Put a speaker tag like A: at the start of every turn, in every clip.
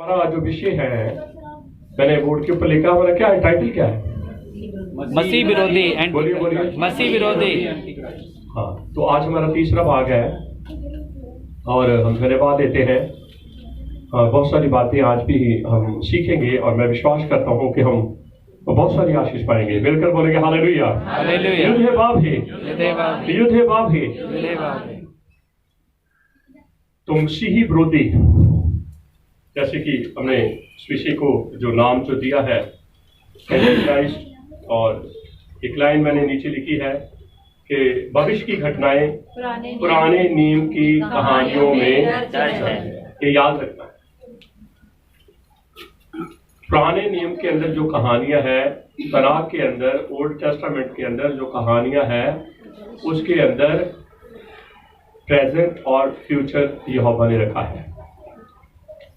A: हमारा जो विषय है मैंने बोर्ड के ऊपर लिखा, हमारा क्या है, टाइटल क्या है?
B: मसीह विरोधी एंड
A: बोलिए बोलिए।
B: मसीह विरोधी।
A: हाँ, तो आज हमारा तीसरा भाग है और हम धन्यवाद देते हैं। बहुत सारी बातें आज भी हम सीखेंगे और मैं विश्वास करता हूँ कि हम बहुत सारी आशीष पाएंगे। मिलकर बोलेंगे हालेलुया।
B: हालेलुया।
A: युद्ध है बाप है, युद्ध है बाप है। तो मसीही विरोधी, जैसे कि हमने इस विषय को जो नाम जो दिया है एंटिक्राइस्ट, और एक लाइन मैंने नीचे लिखी है कि भविष्य की घटनाएं पुराने नियम की कहानियों में दर्ज है। ये याद रखना है। पुराने नियम के अंदर जो कहानियां हैं, तनाक के अंदर, ओल्ड टेस्टामेंट के अंदर जो कहानियां हैं, उसके अंदर प्रेजेंट और फ्यूचर यहोवा ने रखा है।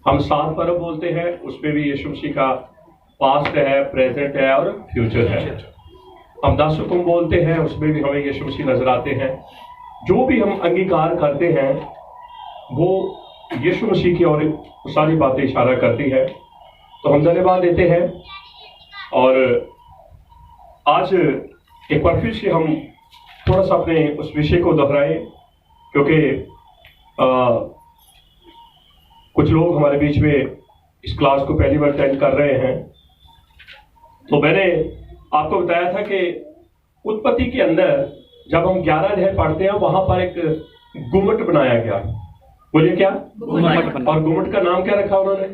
A: हम 7 पर्व बोलते हैं, उसमें भी यीशु मसीह का पास्ट है, प्रेजेंट है और फ्यूचर है। हम 10 हुक्म बोलते हैं, उसमें भी हमें यीशु मसीह नजर आते हैं। जो भी हम अंगीकार करते हैं वो यीशु मसीह की और सारी बातें इशारा करती है। तो हम धन्यवाद देते हैं और आज एक बार फिर से हम थोड़ा सा अपने उस विषय को दोहराएं, क्योंकि कुछ लोग हमारे बीच में इस क्लास को पहली बार अटेंड कर रहे हैं। तो मैंने आपको बताया था कि उत्पत्ति के अंदर जब हम 11 अध्याय पढ़ते हैं, वहां पर एक गुम्मट बनाया गया। बोलिए क्या? गुम्मट। और गुम्मट का नाम क्या रखा उन्होंने?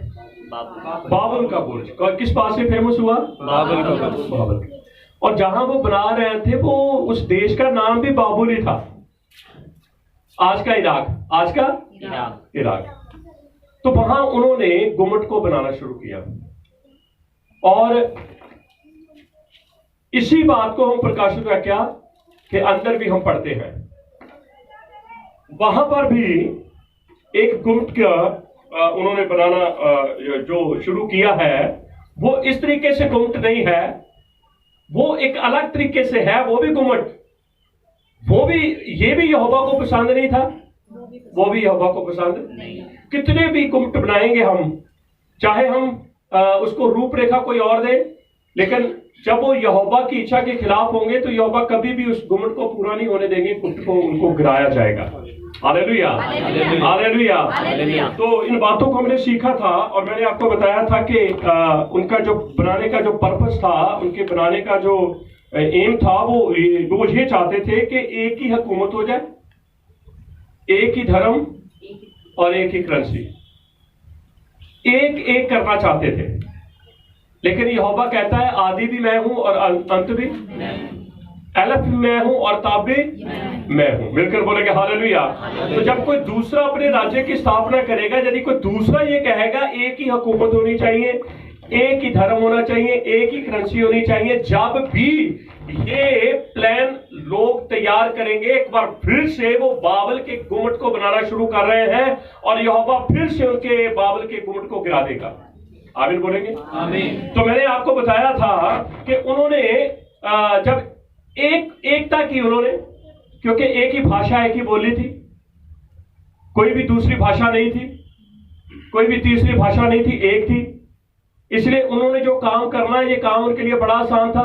A: बाबल का बुर्ज। किस बात से फेमस हुआ? बाबल। और जहां वो बना रहे थे, वो उस देश का नाम भी बाबुल ही था। आज का इराक, आज का इराक। तो वहां उन्होंने गुम्मट को बनाना शुरू किया और इसी बात को हम प्रकाशित वाक्या के अंदर भी हम पढ़ते हैं। वहां पर भी एक गुम्मट का उन्होंने बनाना जो शुरू किया है, वो इस तरीके से गुम्मट नहीं है, वो एक अलग तरीके से है। वो भी गुम्मट, वो भी, ये भी यहोवा को पसंद नहीं था, वो भी यहोवा को पसंद नहीं। कितने भी गुम्मट बनाएंगे हम, चाहे हम उसको रूपरेखा कोई और दे, लेकिन जब वो यहोवा की इच्छा के खिलाफ होंगे तो यहोवा कभी भी उस गुम्मट को पूरा नहीं होने देंगे, गुम्मट को उनको गिराया जाएगा। Hallelujah, hallelujah. तो इन बातों को हमने सीखा था और मैंने आपको बताया था कि उनका जो बनाने का जो पर्पस था, उनके बनाने का जो एम था, वो ये चाहते थे कि एक ही हुकूमत हो जाए, एक ही धर्म और एक ही करेंसी, एक करना चाहते थे। लेकिन यहोवा कहता है आदि भी मैं हूं और अंत भी, अलफ भी मैं हूं और ताब भी मैं हूं। मिलकर बोलेंगे हालेलुया। तो जब कोई दूसरा अपने राज्य की स्थापना करेगा, यदि कोई दूसरा ये कहेगा एक ही हुकूमत होनी चाहिए, एक ही धर्म होना चाहिए, एक ही करेंसी होनी चाहिए, जब भी ये प्लान लोग तैयार करेंगे, एक बार फिर से वो बाबल के गुम्मट को बनाना शुरू कर रहे हैं और यहोवा फिर से उनके बाबल के गुम्मट को गिरा देगा। आमीन बोलेंगे? आमीन। तो मैंने आपको बताया था कि उन्होंने जब एकता की, उन्होंने, क्योंकि एक ही भाषा, एक ही बोली थी, कोई भी दूसरी भाषा नहीं थी, कोई भी तीसरी भाषा नहीं थी, एक थी। इसलिए उन्होंने जो काम करना है, ये काम उनके लिए बड़ा आसान था।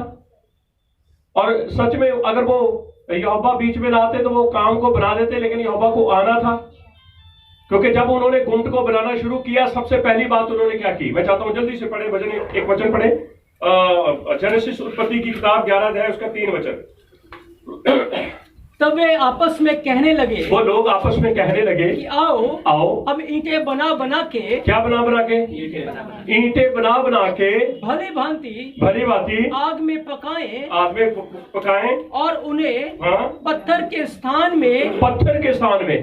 A: और सच में अगर वो यहोवा बीच में ना आते तो वो काम को बना देते, लेकिन यहोवा को आना था। क्योंकि जब उन्होंने गुम्मट को बनाना शुरू किया, सबसे पहली बात उन्होंने क्या की, मैं चाहता हूं जल्दी से पढ़े वचन, एक वचन पढ़े, जेनेसिस उत्पत्ति की किताब 11 अध्याय उसका 3 वचन।
C: तब वे आपस में कहने लगे,
A: वो लोग आपस में कहने लगे
C: कि आओ
A: अब
C: ईंटें बना बना के,
A: क्या बना बना के, ईंटें बना बना के
C: भली भांति आग में पकाएं और उन्हें पत्थर के स्थान में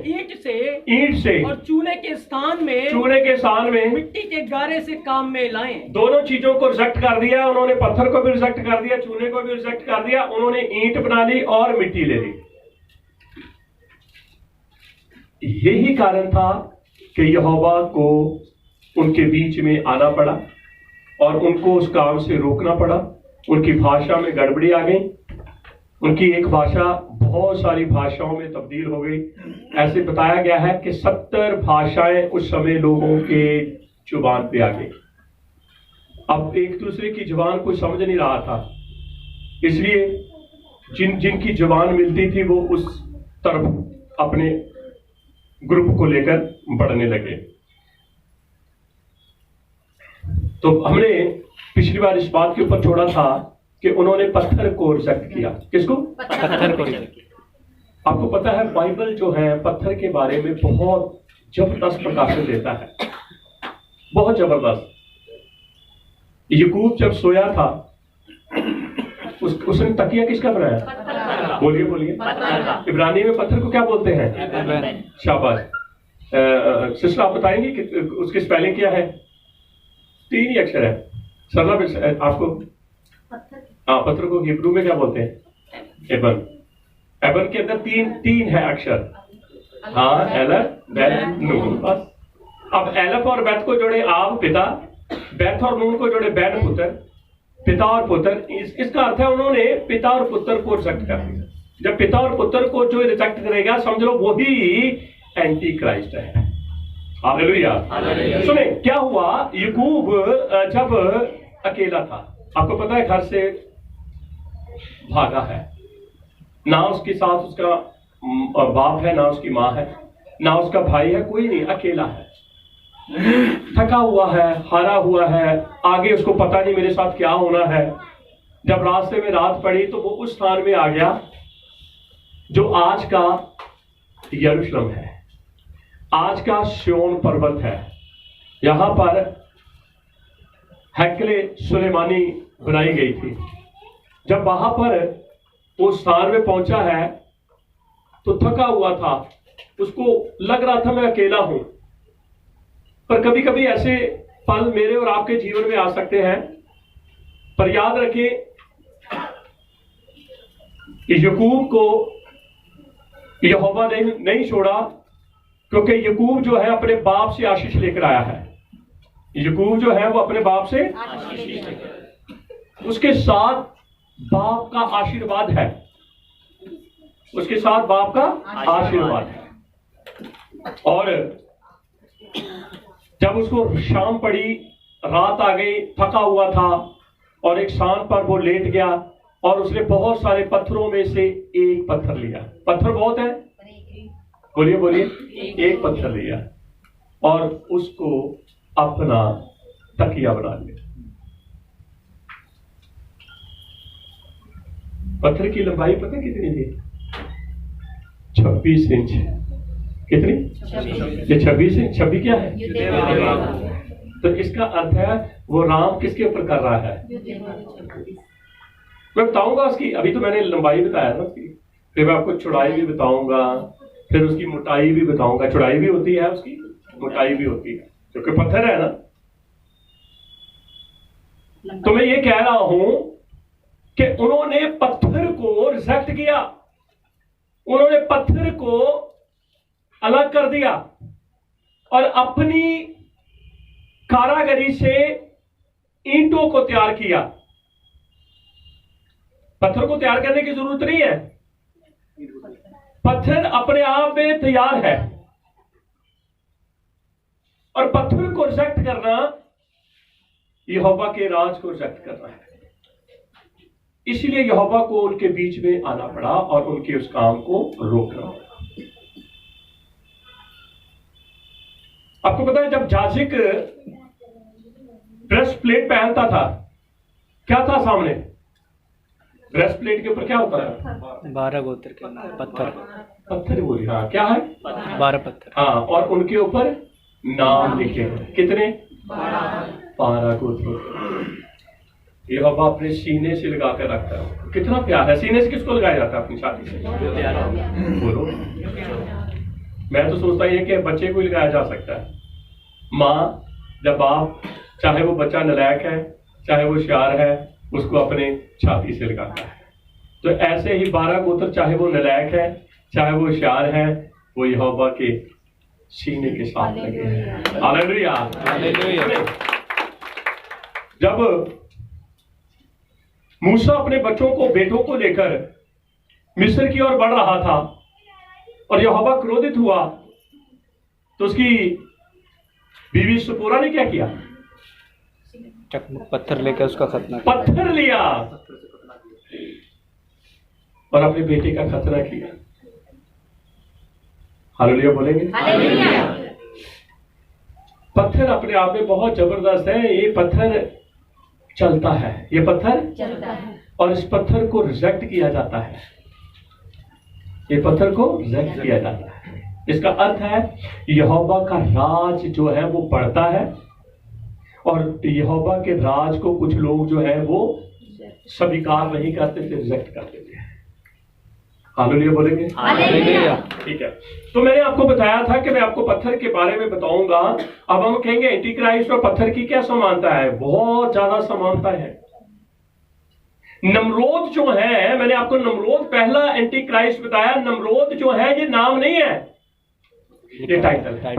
C: ईंट से और चूने के स्थान में मिट्टी के गारे से काम में लाएं। दोनों चीजों को रिजेक्ट कर दिया उन्होंने, पत्थर को भी रिजेक्ट कर दिया, चूने को भी रिजेक्ट कर दिया। उन्होंने ईंट बना ली और मिट्टी ले ली। यही कारण था कि यहोवा को उनके बीच में आना पड़ा और उनको उस काम से रोकना पड़ा। उनकी भाषा में गड़बड़ी आ गई, उनकी एक भाषा बहुत सारी भाषाओं में तब्दील हो गई। ऐसे बताया गया है कि 70 भाषाएं उस समय लोगों के
A: जुबान पे आ गई। अब एक दूसरे की जुबान कोई समझ नहीं रहा था, इसलिए जिनकी जुबान मिलती थी वो उस तरफ अपने ग्रुप को लेकर बढ़ने लगे। तो हमने पिछली बार इस बात के ऊपर छोड़ा था कि उन्होंने पत्थर को रिजेक्ट किया। किसको?
B: पत्थर को रिजेक्ट किया।
A: आपको पता है बाइबल जो है पत्थर के बारे में बहुत जबरदस्त प्रकाशन देता है, बहुत जबरदस्त। याकूब जब सोया था उसने तकिया किसका बनाया? बोलिए बोलिए। इब्रानी में पत्थर को क्या बोलते हैं? शाबाश। सिस्टर आप बताएंगे कि उसकी स्पेलिंग क्या है? 3 ही अक्षर है। सरला आपको? हाँ, पत्थर को हिब्रू में क्या बोलते हैं? एबन। एबन के अंदर तीन है अक्षर। हाँ, एलफ, बेथ, नून। बस अब एलफ और बेथ को जोड़े आब पिता, बेथ और नून को जोड़े बैन पुत्र, पिता और पुत्र। इसका अर्थ है उन्होंने पिता और पुत्र को रिजेक्ट कर दिया। जब पिता और पुत्र को जो रिजेक्ट करेगा समझ लो वो ही एंटी क्राइस्ट है। हालेलुया। सुने क्या हुआ, याकूब जब अकेला था, आपको पता है घर से भागा है, ना उसके साथ उसका बाप है, ना उसकी माँ है, ना उसका भाई है, कोई नहीं, अकेला है, थका हुआ है, हारा हुआ है, आगे उसको पता नहीं मेरे साथ क्या होना है। जब रास्ते में रात पड़ी तो वो उस स्थान में आ गया जो आज का यरूशलेम है, आज का सिय्योन पर्वत है। यहां पर हैकले सुलेमानी बनाई गई थी। जब वहां पर उस स्थान में पहुंचा है तो थका हुआ था, उसको लग रहा था मैं अकेला हूं। पर कभी कभी ऐसे पल मेरे और आपके जीवन में आ सकते हैं, पर याद रखें कि याकूब को यहोवा ने नहीं छोड़ा, क्योंकि याकूब जो है अपने बाप से आशीष लेकर आया है। याकूब जो है वो अपने बाप से उसके साथ बाप का आशीर्वाद है, उसके साथ बाप का आशीर्वाद है। और जब उसको शाम पड़ी, रात आ गई, थका हुआ था और एक स्थान पर वो लेट गया और उसने बहुत सारे पत्थरों में से एक पत्थर लिया। पत्थर बहुत है, बोलिए बोलिए। एक पत्थर लिया और उसको अपना तकिया बना लिया। पत्थर की लंबाई पता कितनी थी? 26 इंच। कितनी? ये 26 इंच। 26 क्या है? तो इसका अर्थ है वो राम किसके ऊपर कर रहा है? मैं बताऊंगा उसकी, अभी तो मैंने लंबाई बताया ना उसकी, फिर मैं आपको चौड़ाई भी बताऊंगा, फिर उसकी मोटाई भी बताऊंगा। चौड़ाई भी होती है उसकी, मोटाई भी होती है, क्योंकि पत्थर है ना। तो मैं ये कह रहा हूं कि उन्होंने पत्थर को रिजेक्ट किया, उन्होंने पत्थर को अलग कर दिया और अपनी कारागरी से ईंटों को तैयार किया। पत्थर को तैयार करने की जरूरत नहीं है, पत्थर अपने आप में तैयार है। और पत्थर को रिजेक्ट करना यहोवा के राज को रिजेक्ट करना है। इसलिए यहोवा को उनके बीच में आना पड़ा और उनके उस काम को रोकना पड़ा। आपको पता है जब याजक ब्रेस्ट प्लेट पहनता था, क्या था सामने? ब्रेस्ट प्लेट के ऊपर क्या होता है?
B: 12 गोत्र के पत्थर।
A: पत्थर बोली, हाँ क्या है?
B: 12 पत्थर।
A: हाँ, और उनके ऊपर नाम लिखे हैं। कितने? 12 गोत्र। यहोवा अपने सीने से लगा कर रखता है। कितना प्यार है। सीने से किसको लगाया जाता है? अपनी छाती से। बोलो। मैं तो सोचता ही है कि बच्चे को ही लगाया जा सकता है। माँ जब बाप, चाहे वो बच्चा नालायक है चाहे वो होशियार है, उसको अपने छाती से लगाता है। तो ऐसे ही 12 गोत्र, चाहे वो नालायक है चाहे वो होशियार है, वो यहोवा के सीने के साथ लगे हैं। हालेलुया। जब मूसा अपने बच्चों को, बेटों को लेकर मिस्र की ओर बढ़ रहा था और यहोवा क्रोधित हुआ, तो उसकी बीवी सिपोरा ने क्या किया?
B: पत्थर लेकर उसका खतना किया।
A: पत्थर लिया और अपने बेटे का खतना किया। हालेलुया बोलेंगे?
D: हालेलुया।
A: पत्थर अपने आप में बहुत जबरदस्त है। ये पत्थर चलता है, ये पत्थर
D: चलता है
A: और इस पत्थर को रिजेक्ट किया जाता है। ये पत्थर को रिजेक्ट किया जाता है। इसका अर्थ है यहोवा का राज जो है वो बढ़ता है और यहोवा के राज को कुछ लोग जो है वो स्वीकार नहीं करते थे, रिजेक्ट कर देते हैं। हालेलुया बोलेंगे?
D: हालेलुया।
A: ठीक है, तो मैंने आपको बताया था कि मैं आपको पत्थर के बारे में बताऊंगा। अब हम कहेंगे एंटी क्राइस्ट और पत्थर की क्या समानता है? बहुत ज्यादा समानता है। नमरोद जो है, मैंने आपको नमरोद पहला एंटी क्राइस्ट बताया। नमरोद जो है ये नाम नहीं है, ये टाइटल है।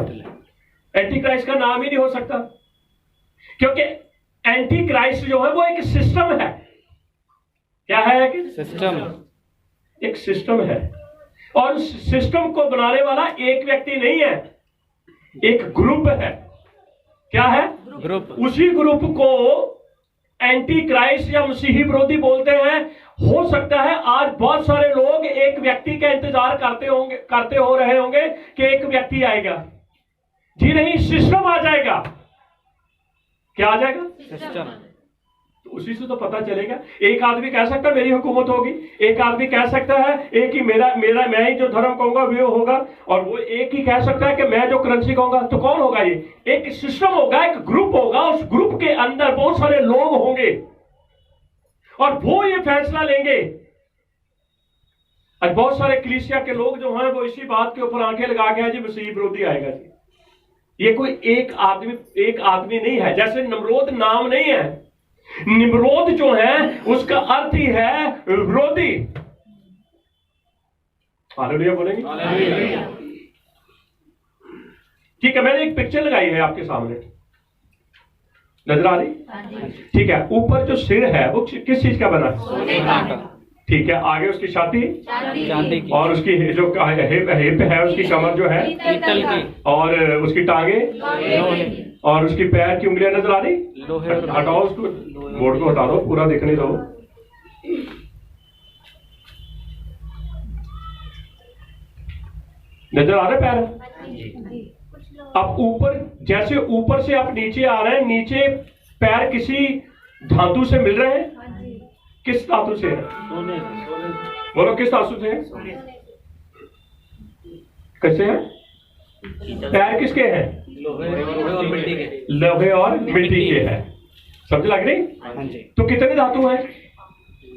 A: एंटी क्राइस्ट का नाम ही नहीं हो सकता, क्योंकि एंटी क्राइस्ट जो है वो एक सिस्टम है। क्या है?
B: सिस्टम,
A: एक सिस्टम है और उस सिस्टम को बनाने वाला एक व्यक्ति नहीं है, एक ग्रुप है। क्या है?
B: ग्रुप।
A: उसी ग्रुप को एंटी क्राइस्ट या मसीही विरोधी बोलते हैं। हो सकता है आज बहुत सारे लोग एक व्यक्ति का इंतजार करते हो रहे होंगे कि एक व्यक्ति आएगा। जी नहीं, सिस्टम आ जाएगा। क्या आ जाएगा?
B: सिस्टम।
A: तो उसी से तो पता चलेगा। एक आदमी कह सकता है मेरी हुकूमत होगी, एक आदमी कह सकता है एक ही मैं ही जो धर्म कहूंगा वो होगा, और वो एक ही कह सकता है कि मैं जो करेंसी कहूंगा। तो कौन होगा? ये एक सिस्टम होगा, एक ग्रुप होगा। उस ग्रुप के अंदर बहुत सारे लोग होंगे और वो ये फैसला लेंगे। आज बहुत सारे कलीसिया के लोग जो हैं वो इसी बात के ऊपर आंखें लगा के हैं जी मसीही विरोधी आएगा जी। ये कोई एक आदमी नहीं है। जैसे नमरोद नाम नहीं है, निम्रोद जो है उसका अर्थ ही है विरोधी। हालेलुया बोलेंगे?
B: हालेलुया।
A: ठीक है, मैंने एक पिक्चर लगाई है आपके सामने, नजर आ रही? ठीक है, ऊपर जो सिर है वो किस चीज का बना है? ठीक है, आगे उसकी छाती
B: चांदी की, और
A: उसकी जो हिप है, उसकी कमर जो है
B: पीतल की,
A: और उसकी टांगे और उसकी पैर की उंगलियां नजर आ रही?
B: लोहे।
A: हटाओ उसको, बोर्ड को हटा दो, पूरा दिखने दो। नजर आ रहे पैर? अब ऊपर, जैसे ऊपर से आप नीचे आ रहे हैं, नीचे पैर किसी धातु से मिल रहे हैं। किस धातु से है? बोलो, किस धातु से है? कैसे है? पैर किसके हैं? लोहे और मिट्टी के हैं। समझ लग रही?
B: हाँ जी।
A: तो कितने धातु हैं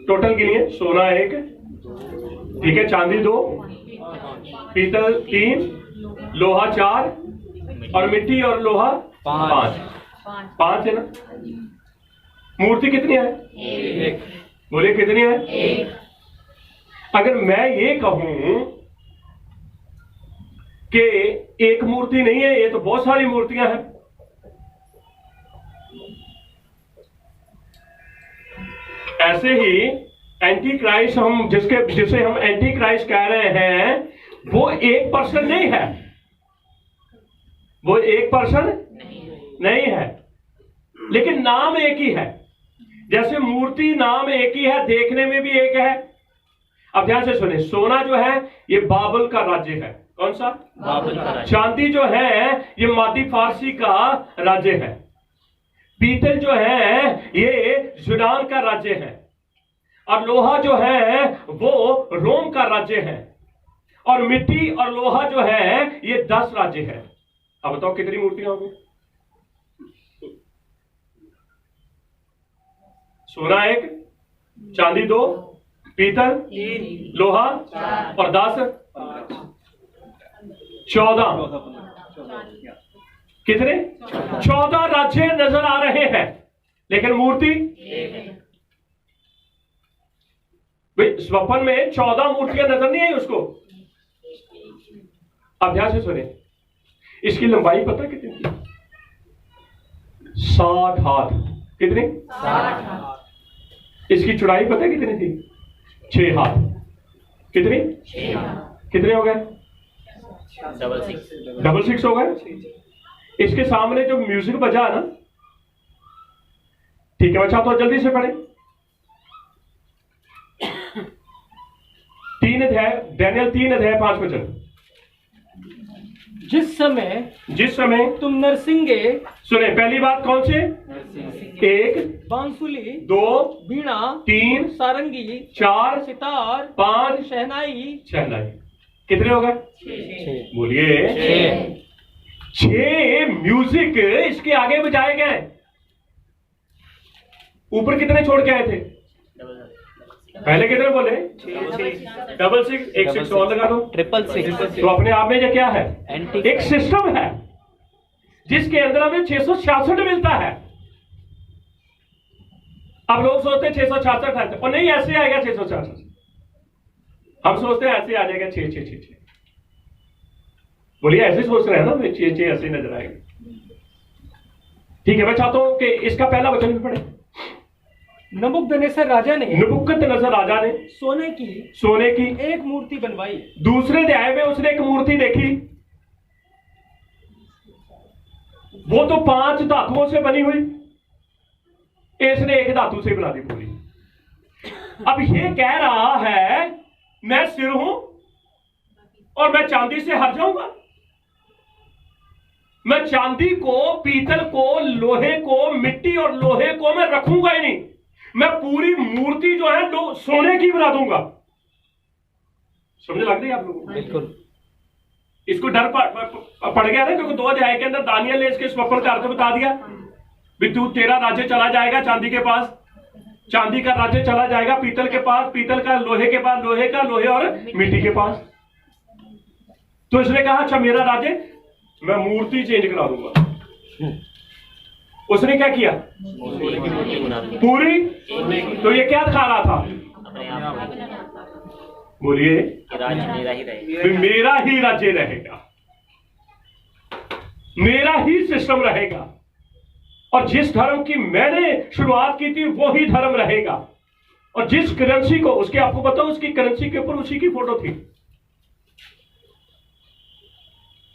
A: टोटल गिनिए? सोना 1, ठीक है, चांदी 2, पीतल 3, लोहा 4 और मिट्टी और लोहा 5 है ना? मूर्ति कितनी है?
B: एक।
A: बोले कितनी है? अगर मैं ये कहूं कि एक मूर्ति नहीं है, ये तो बहुत सारी मूर्तियां हैं। ऐसे ही एंटी क्राइस्ट जिसे हम एंटी क्राइस्ट कह रहे हैं, वो एक पर्सन नहीं है। वो एक पर्सन नहीं है, लेकिन नाम एक ही है। जैसे मूर्ति नाम एक ही है, देखने में भी एक है। अब ध्यान से सुने, सोना जो है ये बाबल का राज्य है। कौन सा?
B: बाबल का राज्य।
A: चांदी जो है ये मादी फारसी का राज्य है। पीतल जो है ये यूनान का राज्य है और लोहा जो है वो रोम का राज्य है और मिट्टी और लोहा जो है ये 10 राज्य है। अब बताओ कितनी मूर्तियां होंगी? सोना 1, चांदी 2, पीतल 3, लोहा और 10 14। कितने? 14 राज्य नजर आ रहे हैं, लेकिन मूर्ति स्वप्न में 14 मूर्तियां नजर नहीं आई उसको। अभ्यास से सुने, इसकी लंबाई पता कितनी थी? 60 हाथ। कितनी?
D: 60 हाथ।
A: इसकी चौड़ाई पता कितनी थी? 6 हाथ। कितनी? 6 हाथ। कितने हो गए? डबल 6 हो गए। इसके सामने जो म्यूजिक बजा ना, ठीक है बच्चा, तो जल्दी से पढ़े। 3 अध्याय, दानियेल 3 अध्याय 5 वचन।
C: जिस समय
A: तुम
C: नरसिंगे,
A: सुने, पहली बात कौन से? 1,
C: बांसुली,
A: 2,
C: बीणा,
A: 3,
C: सारंगी,
A: 4,
C: सितार,
A: 5,
C: शहनाई,
A: शहनाई। कितने हो गए?
B: 6।
A: बोलिए। 6 म्यूजिक इसके आगे बजाए गए। ऊपर कितने छोड़ के आए थे? पहले कितने बोले? 6 6, एक 6 और लगा दो,
B: 666।
A: तो अपने आप में ये क्या है?
B: एंटी
A: एक सिस्टम है जिसके अंदर हमें 666 मिलता है। अब लोग सोचते हैं 666 है, और नहीं ऐसे आएगा 666। हम सोचते हैं ऐसे आ जाएगा 6 6 6 6। बोलिए, ऐसे सोच रहे हैं ना, मैं 6 6 ऐसे नजर आएगा। ठीक है, मैं चाहता हूं कि इसका पहला वचन भी पढ़े।
C: नबूकदनेस्सर राजा ने सोने की एक मूर्ति बनवाई।
A: दूसरे अध्याय में उसने एक मूर्ति देखी, वो तो 5 धातुओं से बनी हुई, इसने एक धातु से बना दी पूरी। अब ये कह रहा है मैं सिर हूं और मैं चांदी से हट जाऊंगा। मैं चांदी को, पीतल को, लोहे को, मिट्टी और लोहे को मैं रखूंगा ही नहीं। मैं पूरी मूर्ति जो है तो सोने की बना दूंगा। समझ लग रही है आप लोगों को?
B: बिल्कुल।
A: इसको डर पड़ गया ना, क्योंकि 2 अध्याय के अंदर दानियेल ने इसके स्वप्न का अर्थ बता दिया। भी तू, तेरा राज्य चला जाएगा चांदी के पास, चांदी का राज्य चला जाएगा पीतल के पास, पीतल का लोहे के पास, लोहे का लोहे और मिट्टी के पास। तो इसने कहा अच्छा मेरा राज्य, मैं मूर्ति चेंज करा दूंगा। उसने क्या किया? पूरी। तो ये क्या दिखा रहा था? बोलिए, मेरा ही राज्य रहेगा, मेरा ही सिस्टम रहेगा, और जिस धर्म की मैंने शुरुआत की थी वो ही धर्म रहेगा। और जिस करेंसी को, उसके आपको पता, उसकी करेंसी के ऊपर उसी की फोटो थी।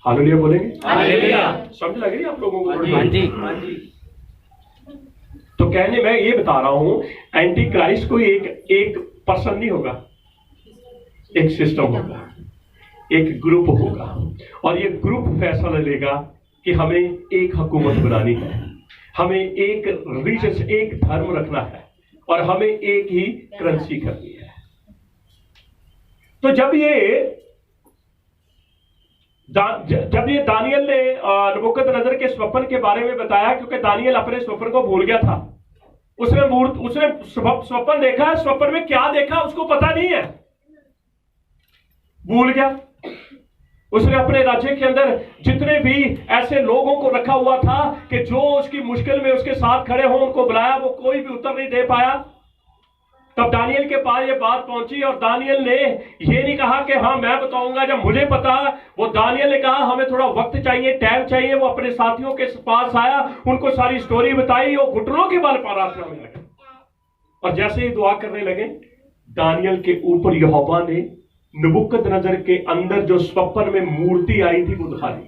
A: हालेलुया बोलेंगे?
B: हालेलुया।
A: समझ लग रही है आप लोगों को?
B: हाँ जी।
A: तो कहने मैं ये बता रहा हूं, एंटी क्राइस्ट कोई एक पर्सन नहीं होगा, एक सिस्टम होगा, एक ग्रुप होगा, और ये ग्रुप फैसला लेगा कि हमें एक हुकूमत बनानी है, हमें एक रिलीजन, एक धर्म रखना है, और हमें एक ही करेंसी करनी है। तो जब ये दानियेल ने नबूकदनेस्सर के स्वप्न के बारे में बताया, क्योंकि दानियेल अपने स्वप्न को भूल गया था। उसने स्वप्न देखा, स्वप्न में क्या देखा उसको पता नहीं है, भूल गया। उसने अपने राज्य के अंदर जितने भी ऐसे लोगों को रखा हुआ था कि जो उसकी मुश्किल में उसके साथ खड़े हो, उनको बुलाया, वो कोई भी उत्तर नहीं दे पाया। तब दानियेल के पास ये बात पहुंची, और दानियेल ने ये नहीं कहा कि हाँ मैं बताऊंगा जब मुझे पता। वो दानियेल ने कहा हमें थोड़ा वक्त चाहिए, टाइम चाहिए। वो अपने साथियों के पास आया, उनको सारी स्टोरी बताई, वो घुटनों के बल प्रार्थना में लगे, और जैसे ही दुआ करने लगे, दानियेल के ऊपर यहोवा ने नबूकदनेस्सर के अंदर जो स्वप्न में मूर्ति आई थी वो दिखा दी,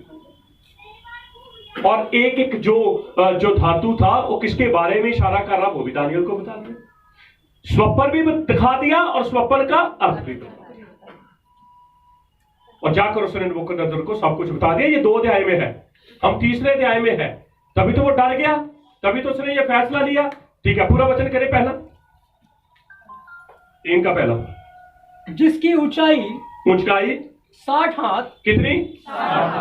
A: और एक एक जो धातु था वो किसके बारे में इशारा कर रहा वो भी दानियेल को बता दिया। स्वप्न भी दिखा दिया और स्वप्न का अर्थ भी बता दिया, और जाकर उसने नबूकदनेस्सर को सब कुछ बता दिया। ये 2 अध्याय में है, हम 3रे अध्याय में है। तभी तो वो डर गया, तभी तो उसने ये फैसला लिया। ठीक है, पूरा वचन करें। पहला 3 का पहला,
C: जिसकी ऊंचाई
A: 60
C: हाथ,
A: कितनी?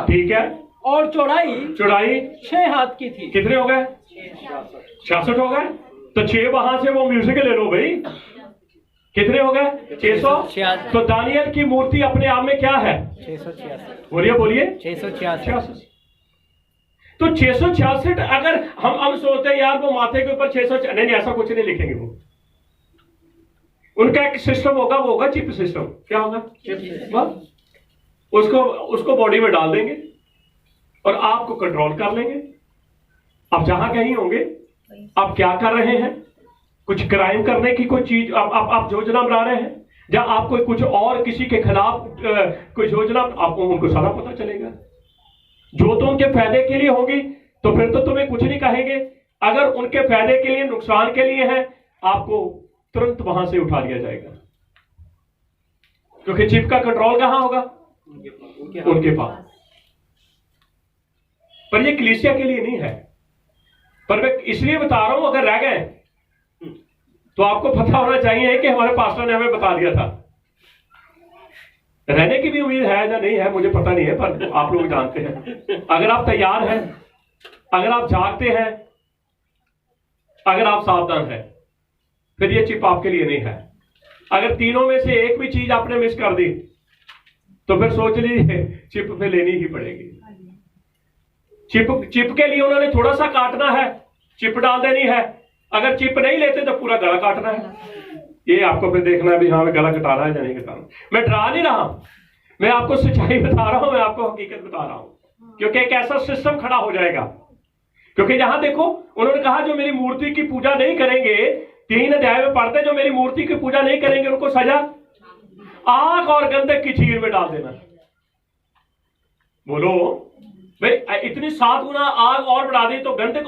A: ठीक है,
C: और चौड़ाई 6 हाथ की थी।
A: कितने हो गए? 66 हो गए। तो 6 वहां से वो म्यूजिक ले लो भाई, कितने हो गए? 600। तो दानियेल की मूर्ति अपने आप में क्या है? 666। बोलिए 666। तो 666 अगर हम सोचते हैं यार वो माथे के ऊपर 600, नहीं ऐसा कुछ नहीं लिखेंगे। वो उनका एक सिस्टम होगा, वो होगा चिप सिस्टम। क्या होगा? उसको बॉडी में डाल देंगे और आपको कंट्रोल कर लेंगे। आप जहां कहीं होंगे, आप क्या कर रहे हैं, कुछ क्राइम करने की कोई चीज आप योजना बना रहे हैं, या आप कोई कुछ और किसी के खिलाफ कोई योजना, आपको उनको सारा पता चलेगा। जो तो उनके फायदे के लिए होगी तो फिर तो तुम्हें कुछ नहीं कहेंगे। अगर उनके फायदे के लिए, नुकसान के लिए है, आपको तुरंत वहां से उठा लिया जाएगा, क्योंकि चिप का कंट्रोल कहां होगा? उनके पास। पर ये कलीसिया के लिए नहीं है, पर मैं इसलिए बता रहा हूं, अगर रह गए तो आपको पता होना चाहिए कि हमारे पास्टर ने हमें बता दिया था। रहने की भी उम्मीद है या नहीं है मुझे पता नहीं है, पर आप लोग जानते हैं। अगर आप तैयार हैं, अगर आप जागते हैं, अगर आप सावधान हैं, फिर ये चिप आपके लिए नहीं है। अगर तीनों में से एक भी चीज आपने मिस कर दी तो फिर सोच लीजिए चिप पे लेनी ही पड़ेगी। चिप के लिए उन्होंने थोड़ा सा काटना है, चिप डाल देनी है। अगर चिप नहीं लेते तो पूरा गला काटना है। ये आपको फिर देखना है भी हाँ मैं गला कटा रहा है या नहीं कटा रहा। मैं डरा नहीं रहा, मैं आपको सच्चाई बता रहा हूं, मैं आपको हकीकत बता रहा हूं, क्योंकि एक ऐसा सिस्टम खड़ा हो जाएगा। क्योंकि यहां देखो, उन्होंने कहा जो मेरी मूर्ति की पूजा नहीं करेंगे, 3 अध्याय में पढ़ते, जो मेरी मूर्ति की पूजा नहीं करेंगे उनको सजा आग और गंधक की झील में डाल देना। बोलो भाई, इतनी 7 गुना आग और बढ़ा दी तो गंधक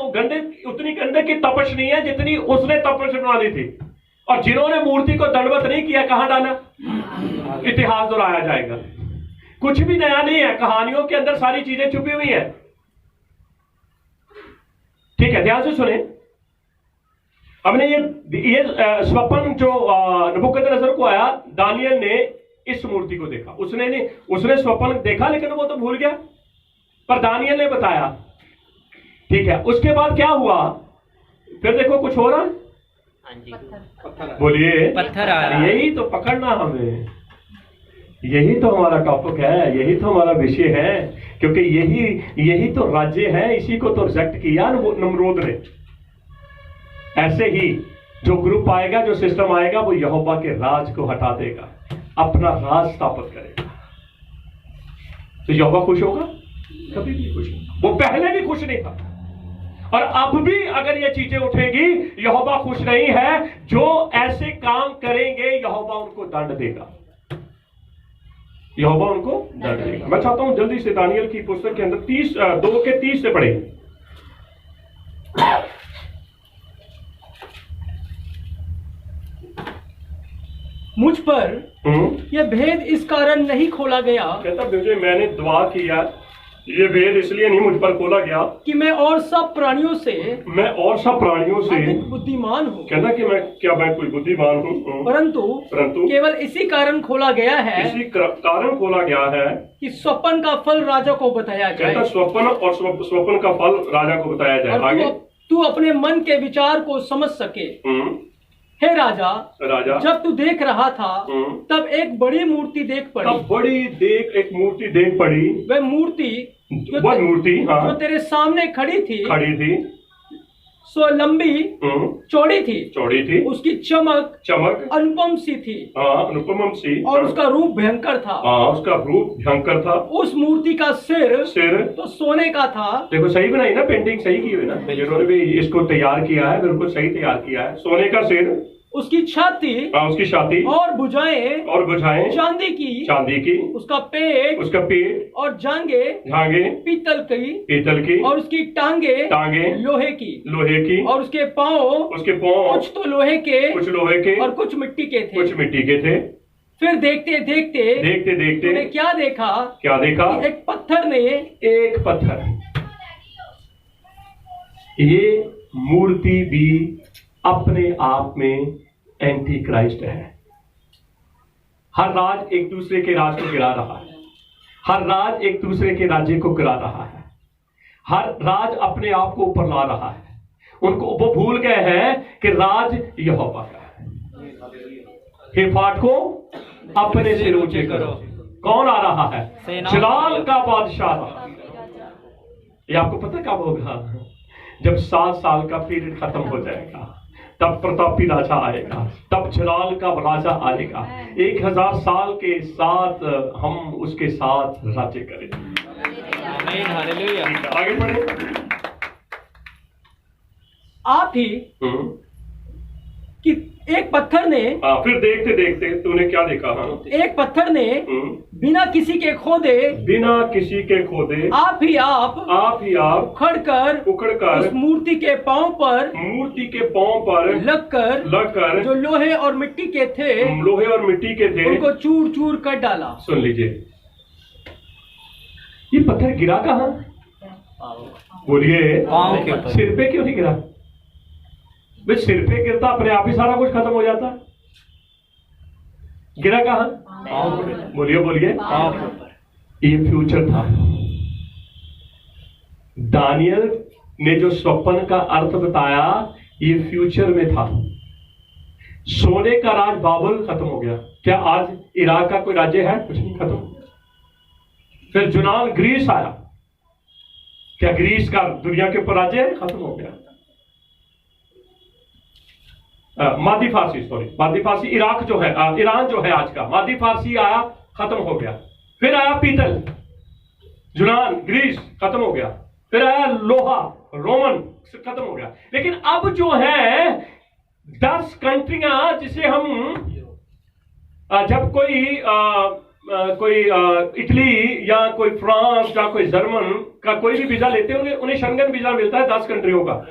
A: उतनी गंधक की तपश नहीं है जितनी उसने तपश बना दी थी। और जिन्होंने मूर्ति को दंडवत नहीं किया, कहां डाला? इतिहास दोहराया जाएगा। कुछ भी नया नहीं है, कहानियों के अंदर सारी चीजें छुपी हुई है। ठीक है, ध्यान से सुने। हमने ये स्वप्न जो नबूकदनेस्सर को आया, दानियल ने इस मूर्ति को देखा। उसने स्वप्न देखा लेकिन वो तो भूल गया, पर दानियल ने बताया। ठीक है, उसके बाद क्या हुआ? फिर देखो कुछ हो रहा। बोलिए,
B: पत्थर आ रहा है।
A: यही तो पकड़ना हमें, यही तो हमारा टॉपिक है, यही तो हमारा विषय है, क्योंकि यही तो राज्य है। इसी को तो रिजेक्ट किया नमरूद ने। ऐसे ही जो ग्रुप आएगा, जो सिस्टम आएगा, वो यहोवा के राज को हटा देगा, अपना राज स्थापित करेगा। तो यहोवा खुश होगा? कभी भी खुश नहीं। वो पहले भी खुश नहीं था, और अब भी अगर ये चीजें उठेगी, यहोवा खुश नहीं है। जो ऐसे काम करेंगे यहोवा उनको दंड देगा, यहोवा उनको दंड देगा। मैं चाहता हूं जल्दी से दानियल की पुस्तक के अंदर 2:30 से पढ़े।
C: मुझ पर यह भेद इस कारण नहीं खोला गया,
A: कहता मुझे, मैंने दुआ किया, ये भेद इसलिए नहीं मुझ पर खोला गया
C: कि मैं और सब प्राणियों से
A: अधिक
C: बुद्धिमान हूँ।
A: कहता कि मैं कोई बुद्धिमान हूँ, परंतु
C: केवल इसी कारण खोला गया है, कि स्वप्न का फल राजा को बताया जाए।
A: कहता स्वप्न का फल राजा को बताया जाए। आगे,
C: तू अपने मन के विचार को समझ सके। हे राजा, जब तू देख रहा था तब एक बड़ी मूर्ति देख पड़ी।
A: एक मूर्ति देख पड़ी।
C: वह मूर्ति जो तेरे सामने खड़ी थी सो लंबी चौड़ी थी। उसकी चमक अनुपम सी थी। और उसका रूप भयंकर था। उस मूर्ति का सिर तो सोने का था।
A: देखो सही बनाई ना, पेंटिंग सही की हुई ना, जिन्होंने भी इसको तैयार किया है बिल्कुल सही तैयार किया है। सोने का सिर,
C: उसकी छाती और भुजाएं चांदी की, उसका पेट और जांघें पीतल की, और उसकी टांगे लोहे की, और उसके पांव कुछ तो लोहे के और कुछ मिट्टी के थे। फिर देखते देखते क्या देखा? एक पत्थर।
A: ये मूर्ति भी अपने आप में एंटी क्राइस्ट है। हर राज एक दूसरे के राज को गिरा रहा है, हर राज एक दूसरे के राज्य को गिरा रहा है, हर राज अपने आप को ऊपर ला रहा है। वो भूल गए हैं कि राज यहोवा का है। हे फाटको अपने सिर ऊंचे करो। कौन आ रहा है? जलाल का बादशाह। ये आपको पता कब होगा? जब 7 साल का पीरियड खत्म हो जाएगा, तब प्रतापी राजा आएगा, तब जलाल का राजा आएगा। 1000 साल के साथ हम उसके साथ राज्य करेंगे।
B: आमीन, हालेलुया।
A: आगे बढ़े।
C: आप ही कि एक पत्थर ने,
A: फिर देखते देखते तूने क्या देखा?
C: एक पत्थर ने बिना किसी के खोदे
A: आप ही आप उखड़कर
C: उस मूर्ति के पांव पर लगकर जो लोहे और मिट्टी के थे उनको चूर चूर कर डाला।
A: सुन लीजिए, ये पत्थर गिरा कहाँ? बोलिए,
B: पांव के ऊपर।
A: सिर पे क्यों नहीं गिरा? भाई सिर पे गिरता अपने आप ही सारा कुछ खत्म हो जाता। गिरा कहाँ?
B: पांव के ऊपर।
A: बोलिए
B: पांव के ऊपर।
A: ये फ्यूचर था। दानियल ने जो स्वप्न का अर्थ बताया ये फ्यूचर में था। सोने का राज बाबुल खत्म हो गया। क्या आज इराक का कोई राज्य है? कुछ नहीं, खत्म। फिर यूनान ग्रीस आया। क्या ग्रीस का दुनिया के ऊपर राज्य है? खत्म हो गया। मादी फारसी इराक जो है, ईरान जो है आज का, मादी फारसी आया, खत्म हो गया। फिर आया पीतल, यूनान ग्रीस, खत्म हो गया। फिर आया लोहा, रोमन, खत्म हो गया। लेकिन अब जो है 10 कंट्रियां जिसे हम जब कोई इटली या कोई फ्रांस या कोई जर्मन का कोई भी वीजा लेते होंगे, उन्हें शंगन वीजा मिलता है 10 कंट्रियों का।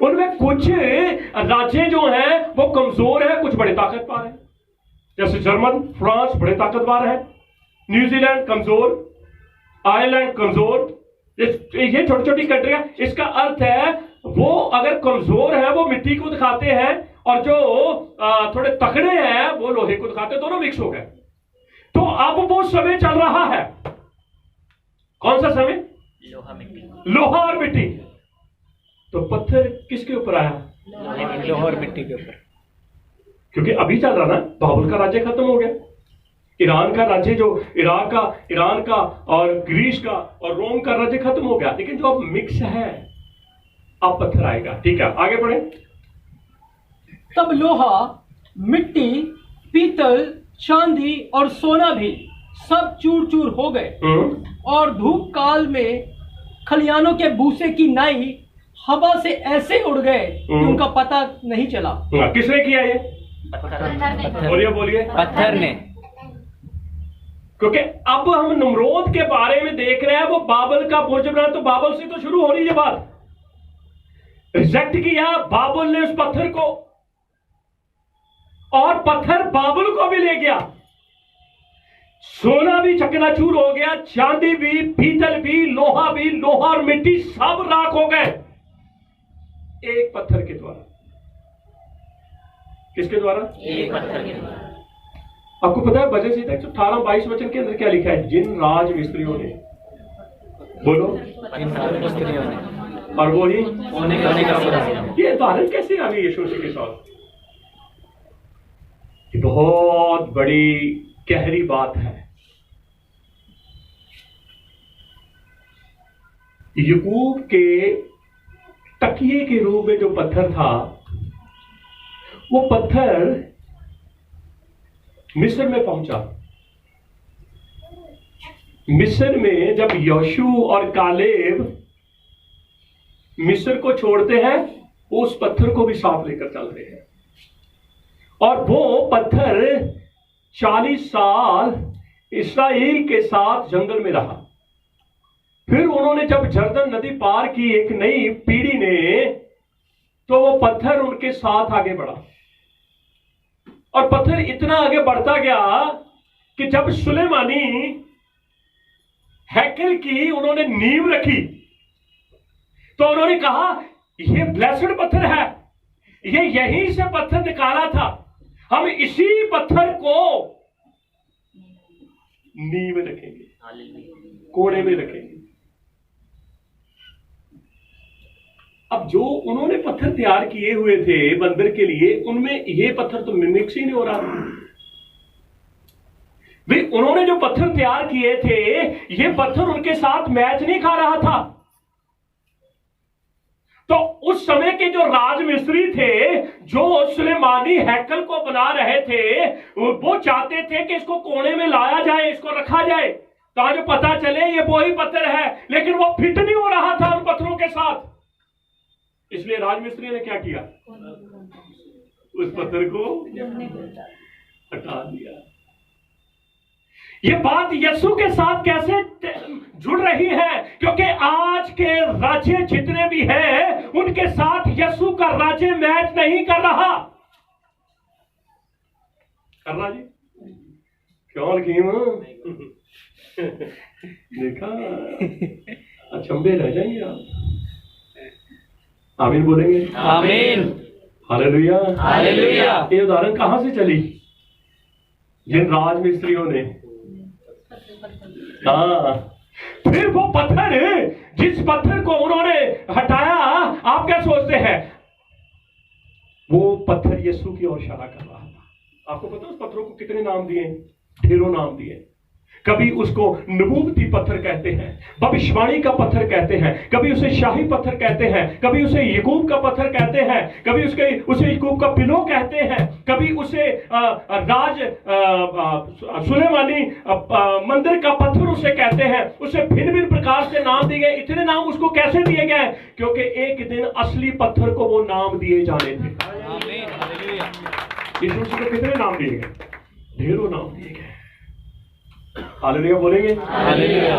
A: उनमें कुछ राज्य जो हैं वो कमजोर है, कुछ बड़े ताकतवर हैं। जैसे जर्मन, फ्रांस बड़े ताकतवर है, न्यूजीलैंड कमजोर, आयरलैंड कमजोर। ये छोटी छोटी कंट्रियां, इसका अर्थ है वो अगर कमजोर है वो मिट्टी को दिखाते हैं और जो थोड़े तकड़े हैं वो लोहे को दिखाते हैं, दोनों मिक्स हो गए। तो अब वो समय चल रहा है। कौन सा समय? लोहा और मिट्टी। तो पत्थर किसके ऊपर आया?
B: लोहा और मिट्टी के ऊपर।
A: क्योंकि अभी चल रहा ना, बाबुल का राज्य खत्म हो गया। ईरान का राज्य जो ईरान का और ग्रीस का और रोम का राज्य खत्म हो गया। लेकिन जो अब मिक्स है, अब पत्थर आएगा। ठीक है, आगे बढ़े।
C: तब लोहा, मिट्टी, पीतल, चांदी और सोना भी सब चूर चूर हो गए और धूप काल में खलियानों के भूसे की नाई हवा से ऐसे उड़ गए कि उनका पता नहीं चला।
A: किसने किया ये? बोलिए
B: पत्थर ने।
A: क्योंकि अब हम नमरोद के बारे में देख रहे हैं, वो बाबल का बुर्ज बना। तो बाबल से तो शुरू हो रही है बात। रिजेक्ट किया बाबुल ने उस पत्थर को, और पत्थर बाबुल को भी ले गया। सोना भी चकनाचूर हो गया, चांदी भी, पीतल भी, लोहा और मिट्टी सब राख हो गए एक पत्थर के द्वारा। किसके द्वारा?
B: एक पत्थर के द्वारा।
A: आपको पता है भजन संहिता 18-22 वचन के अंदर क्या लिखा है? जिन राज मिस्त्रियों ने, बोलो,
B: मिस्त्रियों ने,
A: और वो ही
B: होने का।
A: ये उदाहरण कैसे आ गई यीशु मसीह के साथ? ये बहुत बड़ी गहरी बात है। याकूब के तकिए के रूप में जो पत्थर था, वो पत्थर मिस्र में पहुंचा। मिस्र में जब यहोशू और कालेब मिस्र को छोड़ते हैं, वो उस पत्थर को भी साथ लेकर चलते हैं। और वो पत्थर 40 साल इस्राएल के साथ जंगल में रहा। फिर उन्होंने जब जर्दन नदी पार की एक नई पीढ़ी ने, तो वो पत्थर उनके साथ आगे बढ़ा। और पत्थर इतना आगे बढ़ता गया कि जब सुलेमानी हैकल की उन्होंने नींव रखी, तो उन्होंने कहा ये ब्लेस्ड पत्थर है, ये यहीं से पत्थर निकाला था, हम इसी पत्थर को नींव में रखेंगे, कोने में रखेंगे। अब जो उन्होंने पत्थर तैयार किए हुए थे मंदिर के लिए, उनमें ये पत्थर तो मिक्स ही नहीं हो रहा। वे उन्होंने जो पत्थर तैयार किए थे, ये पत्थर उनके साथ मैच नहीं खा रहा था। तो उस समय के जो राजमिस्त्री थे, जो सुलेमानी हैकल को बना रहे थे, वो चाहते थे कि इसको कोने में लाया जाए, इसको रखा जाए, ताकि पता चले ये वही पत्थर है। लेकिन वो फिट नहीं हो रहा था उन पत्थरों के साथ। इसलिए राजमिस्त्री ने क्या किया? उस पत्थर को हटा दिया। ये बात यीशु के साथ कैसे जुड़ रही है? क्योंकि आज के राज्य जितने भी हैं उनके साथ यीशु का राज्य मैच नहीं कर रहा। कर रहा जी? क्यों देखा, अचंभे रह जाएंगे आप। आमीन बोलेंगे?
B: आमीन।
A: हालेलुया।
B: हालेलुया।
A: ये उदाहरण कहां से चली? जिन राजमिस्त्रियों ने, हाँ, फिर वो पत्थर, जिस पत्थर को उन्होंने हटाया, आप क्या सोचते हैं? वो पत्थर यीशु की ओर इशारा कर रहा था। आपको पता है उस पत्थरों को कितने नाम दिए? ढेरों नाम दिए। कभी उसको नबूवती पत्थर कहते हैं, भविष्यवाणी का पत्थर कहते हैं, कभी उसे शाही पत्थर कहते हैं, कभी उसे याकूब का पत्थर कहते हैं, कभी उसे याकूब का पिलो कहते हैं, कभी उसे राज सुलेमानी मंदिर का पत्थर उसे कहते हैं। उसे भिन्न भिन्न प्रकार से नाम दिए गए। इतने नाम उसको कैसे दिए गए? क्योंकि एक दिन असली पत्थर को वो नाम दिए जाने थे। यीशु मसीह को कितने नाम दिए गए? ढेरों नाम दिए गए। हालेलुया बोलेंगे?
B: हालेलुया।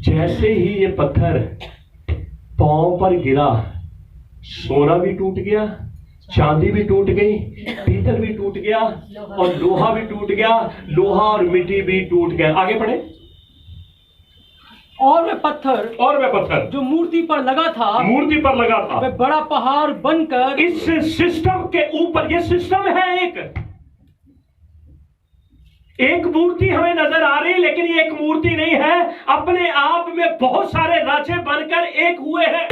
A: जैसे ही ये पत्थर पांव पर गिरा, सोना भी टूट गया, चांदी भी टूट गई, पीतल भी टूट गया और लोहा भी टूट गया, लोहा और मिट्टी भी टूट गया। आगे पढ़े।
C: और वह पत्थर जो मूर्ति पर लगा था,
A: वह
C: बड़ा पहाड़ बनकर
A: इस सिस्टम के ऊपर, ये सिस्टम है, एक मूर्ति हमें नजर आ रही, लेकिन ये एक मूर्ति नहीं है। अपने आप में बहुत सारे राज्य बनकर एक हुए हैं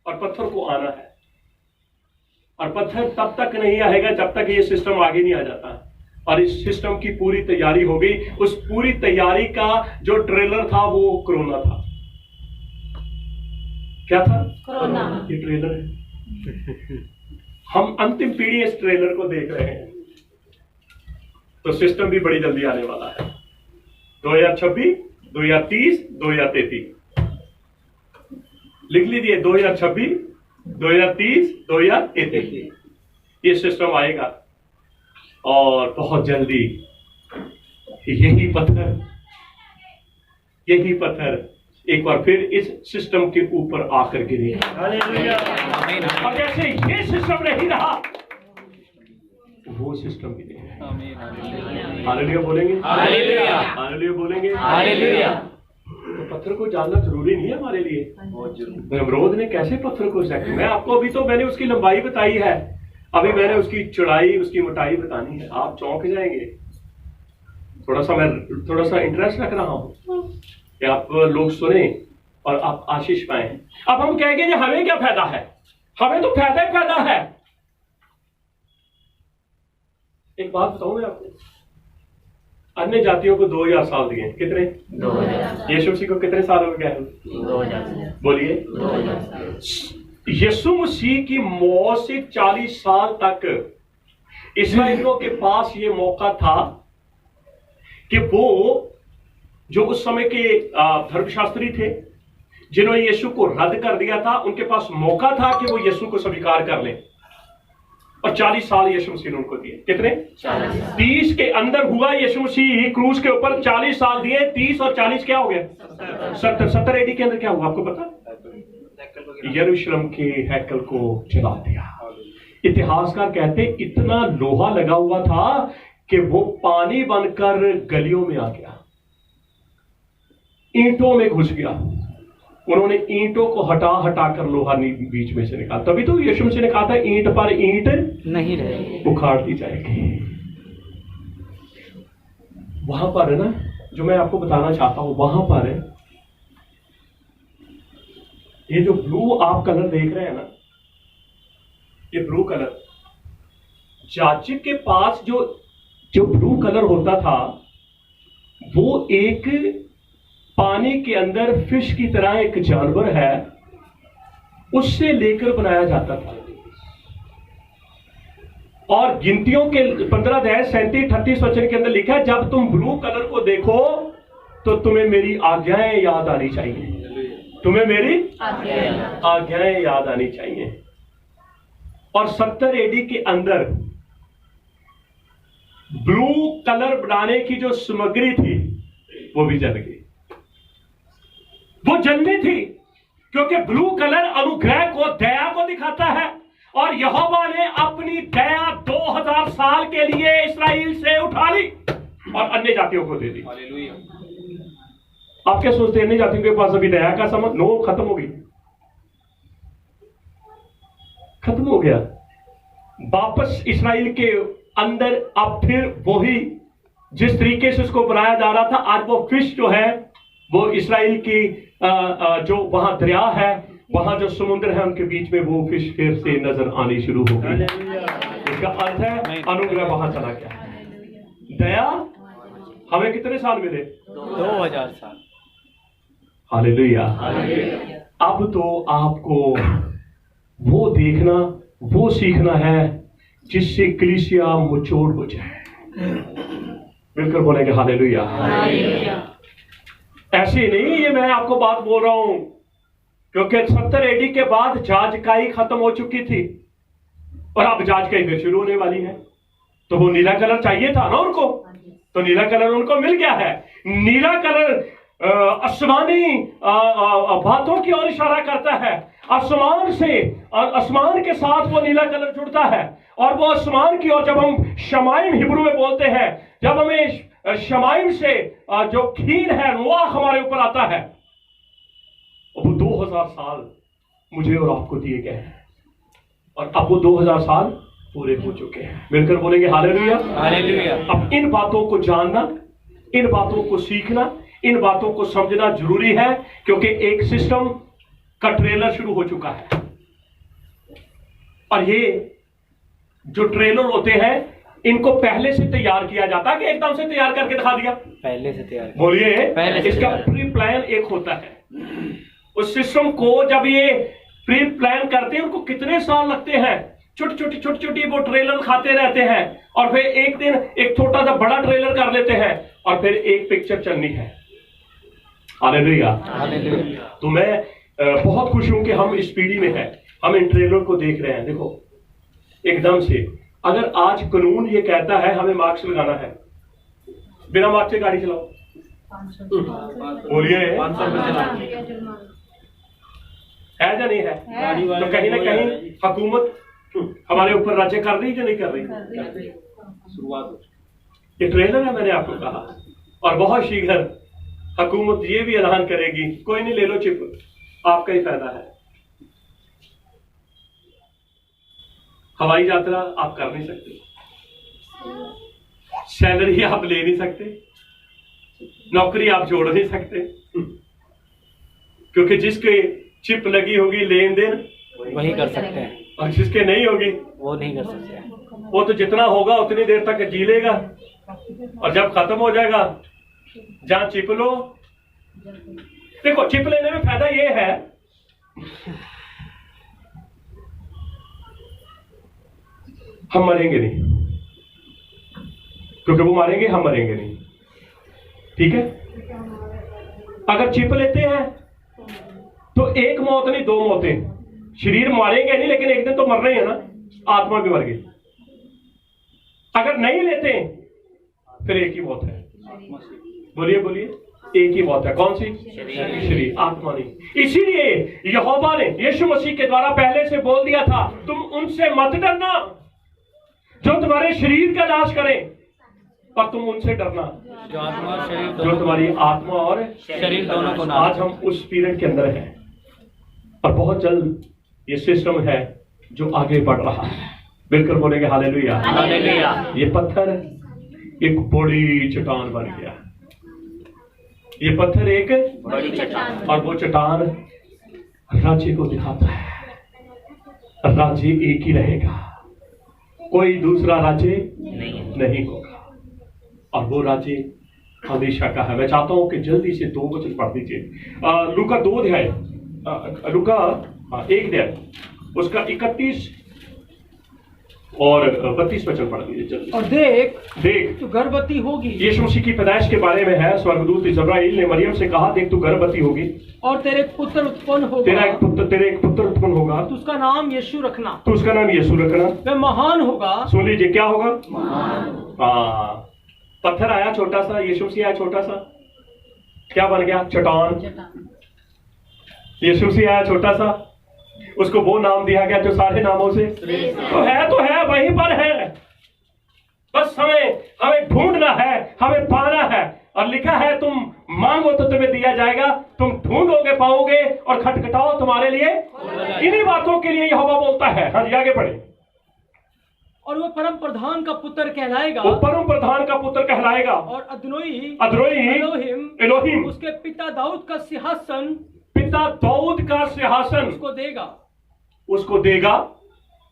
A: और पत्थर को आना है। और पत्थर तब तक नहीं आएगा जब तक ये सिस्टम आगे नहीं आ जाता। और इस सिस्टम की पूरी तैयारी हो गई। उस पूरी तैयारी का जो ट्रेलर था वो कोरोना था। क्या था? कोरोना। ये ट्रेलर है। हम अंतिम पीढ़ी इस ट्रेलर को देख रहे हैं। तो सिस्टम भी बड़ी जल्दी आने वाला है। 2026, 2030, 2033 लिख लीजिए। 2026, 2030, 2033 ये सिस्टम आएगा। और बहुत जल्दी यही पत्थर एक बार फिर इस सिस्टम के ऊपर आकर गिरेगा। और जैसे ये सिस्टम नहीं रहा, वो सिस्टम भी नहीं है। हालेलुया बोलेंगे?
B: हालेलुया।
A: हालेलुया बोलेंगे?
B: हालेलुया।
A: तो पत्थर को जानना जरूरी नहीं है हमारे लिए। नमरूद ने कैसे पत्थर को सेट, मैं आपको अभी तो मैंने उसकी लंबाई बताई है, अभी मैंने उसकी चौड़ाई, उसकी मोटाई बतानी है। आप चौंक जाएंगे। मैं थोड़ा सा इंटरेस्ट रख रहा हूं कि आप लोग सुने और आप आशीष पाए। अब हम कहेंगे कि हमें क्या फायदा है? हमें तो फायदा ही फायदा है। एक बात बताऊं मैं आपको, अन्य जातियों को 2000 साल दिए। कितने? 2000। यीशु मसीह को कितने साल हो गए? 2000। बोलिए। 2000। यीशु मसीह की मौत से 40 साल तक इस्राएलियों के पास ये मौका था कि वो जो उस समय के धर्मशास्त्री थे, जिन्होंने यीशु को रद्द कर दिया था, उनके पास मौका था कि वो यीशु को स्वीकार कर लें। और 40 साल यीशु मसीह ने उनको दिए। कितने? 40। 30 के अंदर हुआ यीशु मसीह क्रूज के ऊपर 40 साल दिए। 30 और 40 क्या हो गया? 70 एडी के अंदर क्या हुआ आपको पता? यरूशलेम के हैकल को जला दिया। इतिहासकार कहते इतना लोहा लगा हुआ था कि वो पानी बनकर गलियों में आ गया, ईंटों में घुस गया। उन्होंने ईंटों को हटा कर लोहा बीच में से निकाला। तभी तो यीशु मसीह ने कहा था ईंट पर ईंट नहीं रहेगी, उखाड़ दी जाएगी। वहां पर है ना, जो मैं आपको बताना चाहता हूं, वहां पर है ये जो ब्लू आप कलर देख रहे हैं ना, ये ब्लू कलर, याजक के पास जो ब्लू कलर होता था वो एक पानी के अंदर फिश की तरह एक जानवर है, उससे लेकर बनाया जाता था। और गिनतियों के 15 अध्याय 37-38 वचन के अंदर लिखा है, जब तुम ब्लू कलर को देखो तो तुम्हें मेरी आज्ञाएं याद आनी चाहिए। तुम्हें मेरी आज्ञाएं याद आनी चाहिए। और 70 एडी के अंदर ब्लू कलर बनाने की जो सामग्री थी वो भी जल गई। वो जलनी थी क्योंकि ब्लू कलर अनुग्रह को, दया को दिखाता है, और यहोवा ने अपनी दया 2000 साल के लिए इस्राएल से उठा ली और अन्य जातियों को दे दी। आप क्या सोचते हैं अन्य जातियों के पास अभी दया का समय? नो, खत्म हो गई, खत्म हो गया। वापस इस्राएल के अंदर अब फिर वही जिस तरीके से उसको बनाया जा रहा था, आज वो फिश जो है वो इस्राएल की जो वहां दरिया है, वहां जो समुद्र है, उनके बीच में वो फिश फिर से नजर आनी शुरू हो गई। इसका अर्थ है अनुग्रह वहां चला गया। दया हमें कितने साल मिले?
B: 2000 साल।
A: हालेलुया। अब तो आपको वो देखना, वो सीखना है जिससे कलीसिया मुचोड़ हो जाए। मिलकर बोलेंगे हालेलुया। ऐसे नहीं, ये मैं आपको बात बोल रहा हूं क्योंकि 70 एडी के बाद जाजकाई खत्म हो चुकी थी और अब जाजकाई फिर शुरू होने वाली है। तो वो नीला कलर चाहिए था ना उनको, तो नीला कलर उनको मिल गया है। नीला कलर आसमानी बातों की ओर इशारा करता है। आसमान से, आसमान के साथ वो नीला कलर जुड़ता है और वो आसमान की ओर, जब हम शमाइम हिब्रू में बोलते हैं, जब हमें शमाइम से जो खीन है नुआ हमारे ऊपर आता है, वो 2000 साल मुझे और आपको दिए गए हैं और अब वो 2000 साल पूरे हो चुके हैं। मिलकर बोलेंगे हालेलुया।
B: हालेलुया।
A: अब इन बातों को जानना, इन बातों को सीखना, इन बातों को समझना जरूरी है क्योंकि एक सिस्टम का ट्रेलर शुरू हो चुका है और ये जो ट्रेलर होते हैं इनको पहले से तैयार किया जाता है कि एकदम से तैयार करके दिखा दिया?
B: पहले से तैयार।
A: बोलिए,
B: पहले से
A: इसका
B: तैयार।
A: प्री प्लान एक होता है। उस सिस्टम को जब ये प्री प्लान करते हैं, उनको कितने साल लगते हैं, छोटी छोटी वो ट्रेलर खाते रहते हैं और फिर एक दिन एक छोटा सा बड़ा ट्रेलर कर लेते हैं और फिर एक पिक्चर चलनी है। हालेलुया।
B: हालेलुया।
A: तो मैं बहुत खुश हूं कि हम इस पीढ़ी में हैं, हम इन ट्रेलर को देख रहे हैं। देखो एकदम से, अगर आज कानून ये कहता है हमें मार्क्स लगाना है, बिना मार्क्स से गाड़ी चलाओ, बोलिए है या नहीं है? तो कहीं ना कहीं हुकूमत हमारे ऊपर राज्य कर रही है, नहीं कर रही? शुरुआत ये ट्रेलर है, मैंने आपको कहा, और बहुत शीघ्र हुकूमत ये भी ऐलान करेगी, कोई नहीं ले लो चिप, आपका ही फायदा है। हवाई यात्रा आप कर नहीं सकते, सैलरी आप ले नहीं सकते, नौकरी आप जोड़ नहीं सकते, क्योंकि जिसके चिप लगी होगी लेन देन
B: वही कर सकते हैं
A: और जिसके नहीं होगी
B: वो नहीं कर सकते हैं।
A: वो तो जितना होगा उतनी देर तक जी लेगा और जब खत्म हो जाएगा जहां चिप लो। देखो चिप लेने में फायदा ये है, हम मरेंगे नहीं, क्योंकि वो मारेंगे, हम मरेंगे नहीं। ठीक है, अगर चिप लेते हैं तो एक मौत नहीं, दो मौतें। शरीर मारेंगे नहीं, लेकिन एक दिन तो मरना ही है ना, आत्मा भी मर गई। अगर नहीं लेते फिर एक ही मौत है। बोलिए बोलिए, एक ही मौत है। कौन सी? शरीर, आत्मा नहीं। इसीलिए यहोवा ने यीशु मसीह के द्वारा पहले से बोल दिया था, तुम उनसे मत डरना जो तुम्हारे शरीर का नाश करें, पर तुम उनसे डरना
B: जो आत्मा और शरीर
A: जो तुम्हारी आत्मा और
B: शरीर दोनों को
A: आज हम उस पीरियड के अंदर हैं और बहुत जल्द ये सिस्टम है जो आगे बढ़ रहा है। बिल्कुल बोलेंगे हालेलुया।
B: हालेलुया।
A: ये पत्थर एक बड़ी चट्टान बन गया, ये पत्थर एक
B: बड़ी चट्टान,
A: और वो चट्टान राज्य को दिखाता है। राज्य एक ही रहेगा, कोई दूसरा राज्य नहीं होगा, और वो राज्य हमेशा का है। मैं चाहता हूं कि जल्दी से 2 वचन पढ़ दीजिए। लूका 2 अध्याय, लूका 1 अध्याय, उसका 31 और 32 वचन पढ़ दीजिए जल्दी।
C: और देख
A: देख
C: तू गर्भवती होगी।
A: यीशु मसीह की पैदाइश के बारे में है। स्वर्गदूत जिब्राइल ने मरियम से कहा, देख तू गर्भवती होगी
C: और तेरे एक पुत्र उत्पन्न होगा।
A: तेरे एक पुत्र उत्पन्न होगा।
C: तो उसका नाम यीशु रखना।
A: तो उसका नाम यीशु रखना।
C: वह महान होगा।
A: सुन लीजिए क्या होगा? हाँ, पत्थर आया छोटा सा, यीशु मसीह आया छोटा सा, क्या बन गया? चट्टान। यीशु मसीह आया छोटा सा, उसको वो नाम दिया गया जो सारे नामों से तो है वहीं पर है। बस हमें ढूंढना है, हमें पाना है। और लिखा है तुम मांगो तो तुम्हें दिया जाएगा, तुम ढूंढोगे पाओगे, और खटखटाओ तुम्हारे लिए। इन्हीं बातों के लिए यहोवा बोलता है। हाँ जी, आगे बढ़े।
C: और वो परम प्रधान का पुत्र कहलाएगा।
A: वो परम प्रधान का पुत्र कहलाएगा।
C: और अदोनी
A: एलोहिम
C: उसके पिता दाऊद का सिंहासन उसको देगा।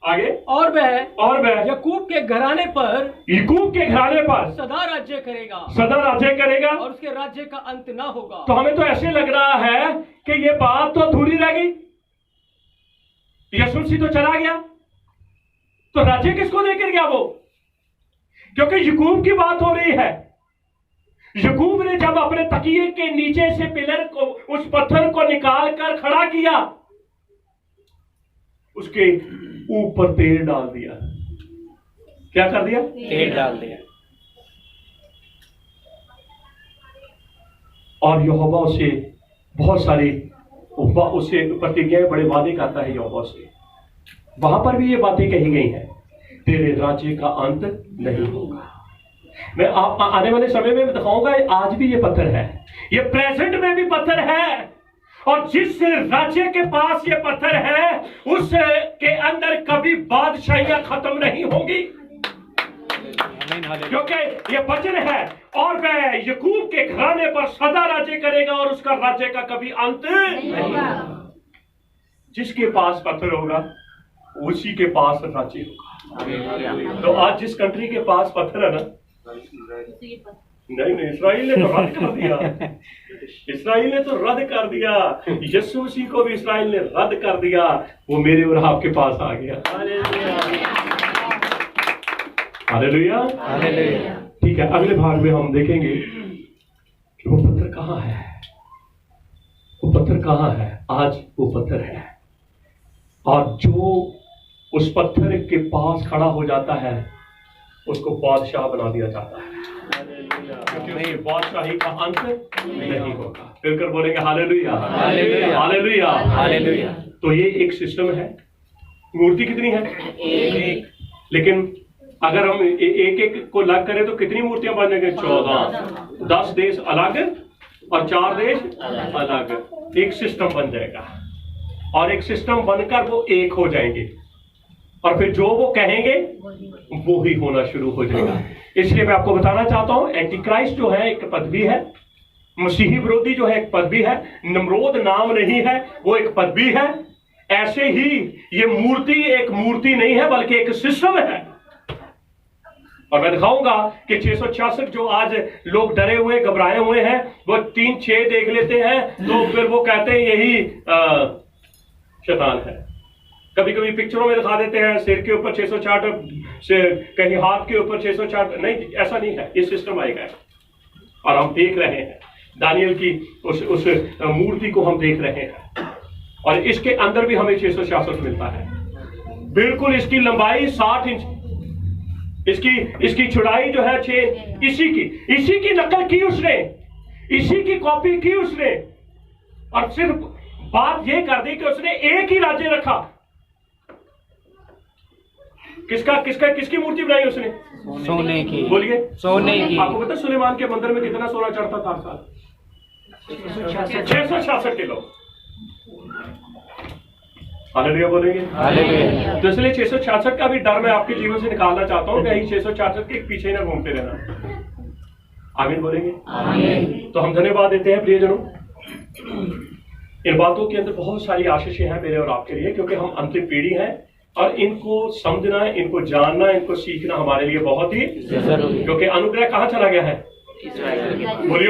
C: आगे। और वह याकूब के घराने पर सदा राज्य करेगा और उसके राज्य का अंत ना होगा।
A: तो हमें तो ऐसे लग रहा है कि ये बात तो अधूरी रह गई, यीशु मसीह तो चला गया, तो राज्य किसको देकर गया वो? क्योंकि याकूब की बात हो रही है। याकूब ने जब अपने तकिए के नीचे से पिलर को, उस पत्थर को निकाल कर खड़ा किया, उसके ऊपर तेल डाल दिया। क्या कर दिया?
B: तेल डाल दिया।
A: और यहोवा से बहुत सारी उससे प्रतिज्ञाएं, बड़े वादे करता है यहोवा से। वहां पर भी ये बातें कही गई हैं, तेरे राज्य का अंत नहीं होगा। मैं आने वाले समय में दिखाऊंगा, आज भी ये पत्थर है, ये प्रेजेंट में भी पत्थर है। और जिस राज्य के पास ये पत्थर है, उस के अंदर कभी बादशाहियां खत्म नहीं होंगी, क्योंकि ये वचन है। और वह याकूब के घराने पर सदा राज्य करेगा और उसका राज्य का कभी अंत नहीं होगा। जिसके पास पत्थर होगा उसी के पास राज्य होगा। तो आज जिस कंट्री के पास पत्थर है ना, नहीं, इस्राइल ने तो रद्द कर दिया। इस्राइल ने तो रद्द कर दिया। यीशु मसीह को भी इस्राइल ने रद्द कर दिया। वो मेरे और आपके पास आ गया। Hallelujah, hallelujah. ठीक है, अगले भाग में हम देखेंगे कि वो पत्थर कहाँ है। वो पत्थर कहाँ है? आज वो पत्थर है, और जो उस पत्थर के पास खड़ा हो जाता है उसको बादशाह बना दिया जाता है, क्योंकि बादशाही का अंत नहीं होगा। फिर बोलेंगे हालेलुया, हालेलुया, हालेलुया, हालेलुया। तो ये एक सिस्टम है। मूर्ति कितनी है? एक। लेकिन अगर हम एक एक को अलग करें तो कितनी मूर्तियां बनेंगे? 14। 10 देश अलग और 4 देश अलग। एक सिस्टम बन जाएगा, और एक सिस्टम बनकर वो एक हो जाएंगे, और फिर जो वो कहेंगे वो ही होना शुरू हो जाएगा। इसलिए मैं आपको बताना चाहता हूं, एंटीक्राइस्ट जो है एक पदवी है, मसीही विरोधी जो है एक पदवी है, नमरोद नाम नहीं है, वो एक पदवी है। ऐसे ही ये मूर्ति एक मूर्ति नहीं है बल्कि एक सिस्टम है। और मैं दिखाऊंगा कि 666 जो आज लोग डरे हुए घबराए हुए हैं, वो 3-6 देख लेते हैं तो फिर वो कहते हैं यही शैतान है। कभी कभी पिक्चरों में दिखा देते हैं सिर के ऊपर 666 से, कहीं हाथ के ऊपर 666। नहीं, ऐसा नहीं है, ये सिस्टम आएगा। और हम देख रहे हैं दानियल की उस मूर्ति को हम देख रहे हैं, और इसके अंदर भी हमें 666 मिलता है। बिल्कुल इसकी लंबाई 60 इंच, इसकी चौड़ाई जो है 6। इसी की नकल की उसने, इसी की कॉपी की उसने, और सिर्फ बात ये कर दी कि उसने एक ही राज्य रखा। किसकी मूर्ति बनाई उसने?
B: सोने की।
A: बोलिए,
B: सोने की।
A: आपको पता सुलेमान के मंदिर में कितना सोना चढ़ता था हर साल? 666 किलो। हालेलुया बोलेंगे, हालेलुया। तो इसलिए 666 का भी डर मैं आपके जीवन से निकालना चाहता हूं, कहीं 666 के पीछे ना घूमते रहना। आमीन बोलेंगे, आमीन। तो हम धन्यवाद देते हैं प्रियजनों। इन बातों के अंदर बहुत सारी आशीषें हैं मेरे और आपके लिए, क्योंकि हम अंतिम पीढ़ी हैं, और इनको समझना, इनको जानना, इनको सीखना हमारे लिए बहुत ही जरूरी, क्योंकि अनुग्रह कहाँ चला गया है?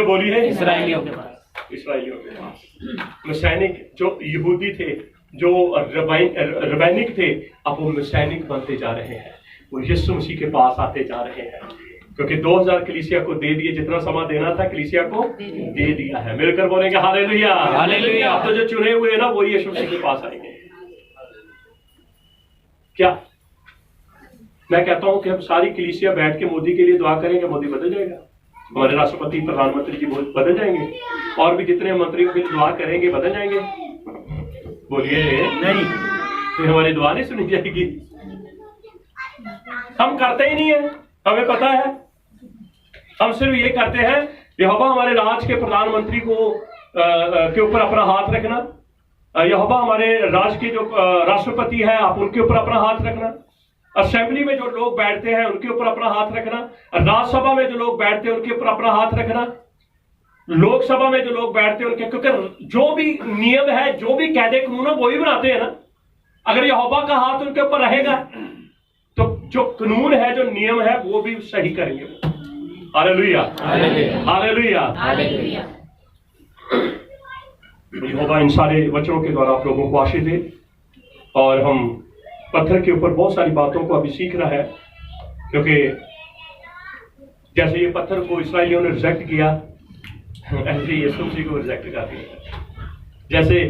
A: बोलिए
B: इस्राएलियों के पास।
A: इस्राएलियों के पास। मैसैनिक जो यहूदी थे, जो रबैनिक थे, अब वो मैसैनिक बनते जा रहे हैं। वो यीशु मसीह के पास आते जा रहे हैं, क्योंकि 2000 कलीसिया को दे दिए, जितना समय देना था कलीसिया को दे दिया है। मिलकर बोलेंगे हालेलुया।
B: हालेलुया।
A: अब तो जो चुने हुए हैं ना वो यीशु मसीह के पास आएंगे। क्या मैं कहता हूं कि हम सारी कलीसिया बैठ के मोदी के लिए दुआ करेंगे, मोदी बदल जाएगा, हमारे राष्ट्रपति प्रधानमंत्री जी बदल जाएंगे, और भी जितने मंत्रियों के लिए दुआ करेंगे बदल जाएंगे? बोलिए नहीं, तो हमारी दुआ नहीं सुनी जाएगी। हम करते ही नहीं है, हमें पता है। हम सिर्फ ये करते हैं, यहोवा हमारे राज्य के प्रधानमंत्री को के ऊपर अपना हाथ रखना, यहोवा हमारे राज्य के जो राष्ट्रपति है आप उनके ऊपर अपना हाथ रखना, असेंबली में जो लोग बैठते हैं उनके ऊपर अपना हाथ रखना, राज्यसभा में जो लोग बैठते हैं उनके ऊपर अपना हाथ रखना, लोकसभा में जो लोग बैठते हैं उनके, क्योंकि जो भी नियम है, जो भी कायदे कानून है वही बनाते हैं ना। अगर यहोवा का हाथ उनके ऊपर रहेगा तो जो कानून है, जो नियम है वो भी सही करेंगे। Hallelujah, hallelujah, hallelujah. यहोवा इन सारे वचनों के द्वारा आप लोगों को आशीष दे। और हम पत्थर के ऊपर बहुत सारी बातों को अभी सीख रहा है, क्योंकि जैसे ये पत्थर को इस्राएलियों ने रिजेक्ट किया, ऐसे यीशु मसीह को रिजेक्ट कर दिया। जैसे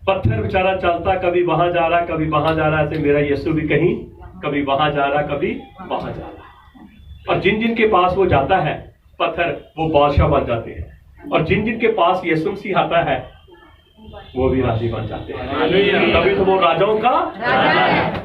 A: पत्थर बेचारा चलता, कभी वहां जा रहा कभी वहां जा रहा, ऐसे मेरा यीशु भी कहीं कभी वहां जा रहा कभी वहां जा रहा। और जिन जिन के पास वो जाता है पत्थर, वो बादशाह बन जाते हैं, और जिन जिन के पास यीशु मसीह आता है वो भी राजी बन जाते हैं। तभी तो वो राजाओं का राजा है।